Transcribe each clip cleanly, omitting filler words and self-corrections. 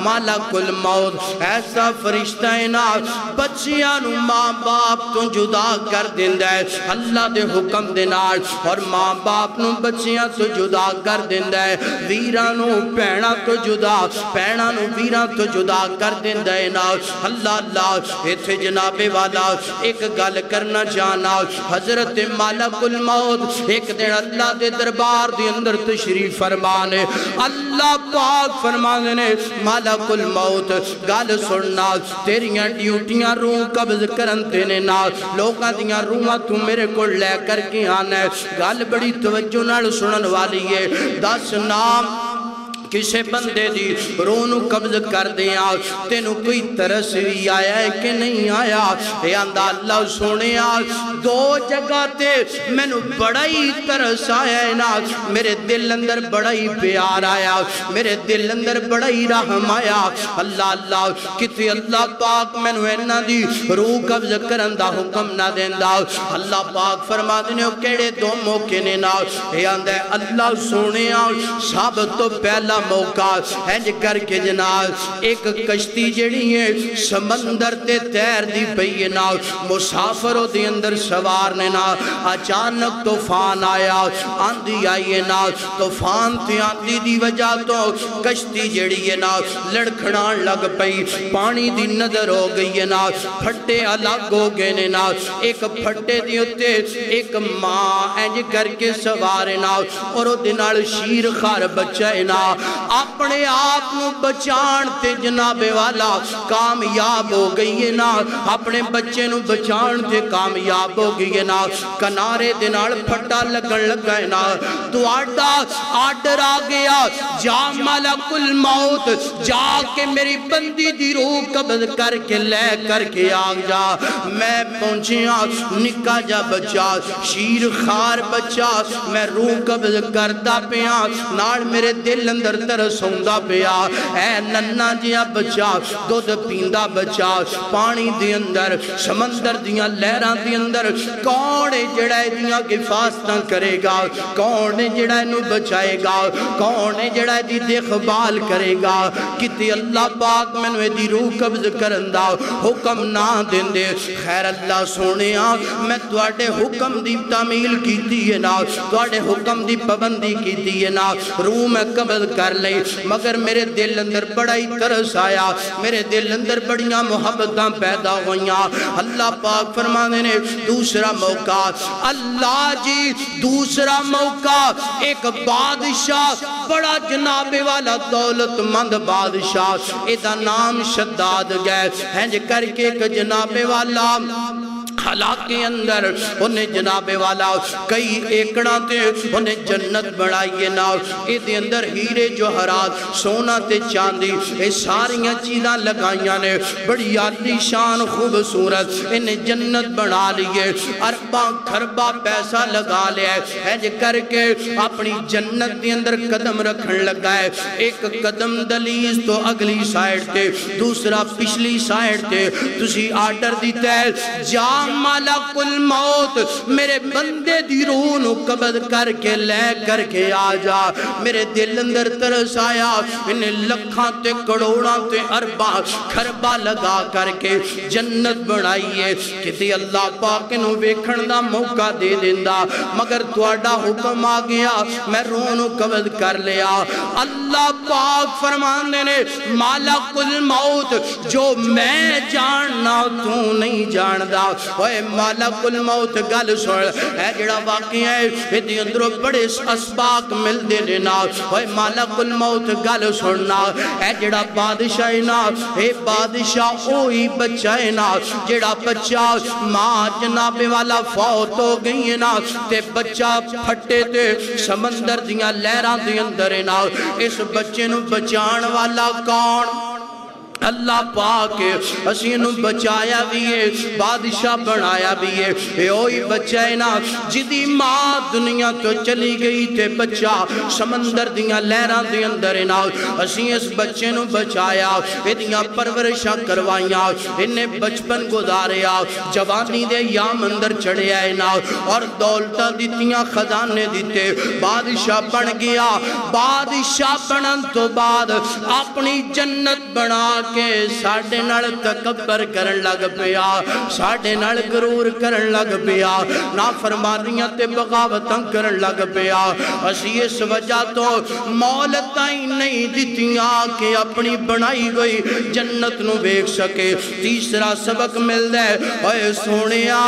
مالک الموت ایسا فرشتہ نا بچیاں نو ماں باپ تو جدا کر دیندہ ہے اللہ دے حکم دے نال اور ماں باپ نو بچیاں تو جدا کر دیندہ ہے ویران نو پینا تو جدا پینا نو ویران تو جدا کر دیندہ ہے نا اللہ ایتھے جناب والا ایک گل کرنا جانا حضرت مالک الموت ایک دن اللہ دے دربار دے اندر تشریف فرمانے اللہ پاک فرمانے نے مالک الموت گل سننا تیریاں ڈیوٹیاں روح قبض کرن تینے نا لوگاں دیاں روحاں تو میرے کو لے کر کے آنا ہے گل بڑی توجہ نال سنن والی ہے 10 نام کسے بندے دی رونو قبض کر دیا تینو کوئی ترس بھی آیا ہے کہ نہیں آیا اے اندہ اللہ سونے دو جگہ تے میں نو بڑا ہی ترس آیا ہے نا میرے دل اندر بڑا ہی پیار آیا میرے دل اندر بڑا ہی رحم آیا اللہ کتی اللہ پاک میں نو اینا دی روح قبض کرن دا حکم نہ دین دا اللہ پاک فرما دینے ہو کیڑے دو موقع نے نا اے اندہ اللہ سونے سب تو پہلا موقع ہے کر کے جناب ایک کشتی جڑی ہے سمندر تے تیر دی پئی نا مسافروں دے اندر سوار نے نا اچانک طوفان آیا آندھی آئی نا طوفان تے آندھی دی وجہ تو کشتی جڑی ہے نا لڑکھڑان لگ پئی پانی دی نظر ہو گئی ہے نا پھٹے الگ ہو گئے نے نا ایک پھٹے دی ہوتے ایک ماں اینج کر کے سوار نا اور دنال شیر خار بچہ نا اپنے آپ نو بچان تے جناب والا کامیاب ہو گئی ہے نا اپنے بچے نو بچان تے کامیاب ہو گئی ہے نا کنارے دنال پھٹا لگن لگا ہے نا تو آڈر آ گیا جا ملک الموت جا کے میری بندی دی روح قبض کر کے لے کر کے آگ جا میں پہنچیا نکا جا بچہ شیر خار بچہ میں روح قبض کردہ پیا نال میرے دل اندر ترسوندہ پیا اے ننہ جیا بچہ دودھ پیندہ بچہ پانی دی اندر سمندر دیاں لہران دی اندر کون جڑائے دیاں حفاظتاں کرے گا کون جڑائے نو بچائے گا کون جڑائے دی دیکھبھال کرے گا کتی اللہ پاک میں نوے دی روح قبض کرندہ حکم نہ دیں دے خیر اللہ سونیا میں تواڈے حکم دی تعمیل کی دیئے نا تواڈے حکم دی پابندی کی دیئے نا روح میں قبض کر لے مگر میرے دل اندر بڑا ہی ترس آیا میرے دل اندر بڑیاں محبتاں پیدا ہوئیاں اللہ پاک فرمانے نے دوسرا موقع اللہ جی دوسرا موقع ایک بادشاہ بڑا جناب والا دولت مند بادشاہ ایدہ نام شداد گئے ہنج کر کے ایک جناب والا حلاق کے اندر انہیں جناب والا کئی ایکڑا تے انہیں جنت بڑھائیے نا ایدے اندر ہیرے جوہرات سونا تے چاندی اے ساریاں چیزاں لگائیاں نے بڑی عالی شان خوبصورت انہیں جنت بڑھا لیے اربا کھربا پیسہ لگا لیا ہے جو کر کے اپنی جنت دے اندر قدم رکھن لگا ہے ایک قدم دلیز تو اگلی سائٹ تے دوسرا پچھلی سائٹ تے تسی آرڈر دیتا ہے جا ملک الموت میرے بندے دی روح نو قبض کر کے لے کر کے آ جا میرے دل اندر ترس آیا انہیں لکھاں تے کروڑاں تے اربا کھربا لگا کر کے جنت بڑھائیے کہ اللہ پاک نو ویکھن دا موقع دے دیندہ مگر تواڈا حکم آ گیا میں روح نو قبض کر لیا اللہ پاک فرمانے نے مالک الموت جو میں جاننا تو نہیں جاندہ اوے مالک الموت گل سن اے جڑا واقعہ ہے ایدی اندروں بڑے اسباق مل دینے نا اوے مالک الموت گل سننا اے جڑا بادشاہ نا اے بادشاہ اوہی بچہ ہے نا جڑا بچہ ماں جناب والا فوت ہو گئی ہے نا تے بچہ پھٹے تے سمندر دیاں لہران دی اندر ہے نا اس بچے نو بچان والا کون اللہ پاک اسی انہوں بچایا بھی ہے بادشاہ بنایا بھی ہے اے اوہی بچہ ہے نا جدی ماں دنیا تو چلی گئی تے بچہ سمندر دیاں لہراں دے اندر ہے نا اسی اس بچے نو بچایا ادیاں پرورشاں کروائیاں انہیں بچپن گزاریا جوانی دے یام اندر چڑھے آئے نا اور دولتہ دیتیاں خزانے دیتے بادشاہ بن گیا بادشاہ بنن تو بعد اپنی جنت بنا کے ساڑھے نال تکبر کرن لگ پیا ساڑھے نال غرور کرن لگ پیا نافرمانیاں تے بغاوتاں کرن لگ پیا اسی اس وجہ تو مولتائیں نہیں دیتیاں کہ اپنی بنائی گئی جنت نو بیک سکے تیسرا سبق مل دے اے سونیا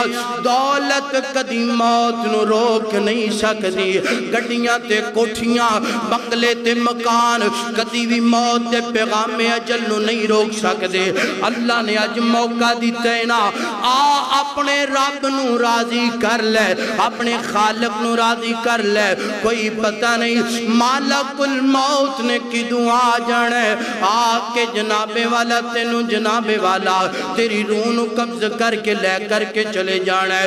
دولت کدی موت نو روک نہیں سکتی گھڑیاں تے کوٹھیاں بنگلے تے مکان کدی بھی موت تے پیغام اجل نو نہیں روک سکتے اللہ نے اج موقع دیتے نا اپنے رب نو راضی کر لے اپنے خالق نو راضی کر لے کوئی پتہ نہیں مالک الموت نے کی دعا جانے آکے جناب والا تینو جناب والا تیری روح نو قبض کر کے لے کر کے چلے جانے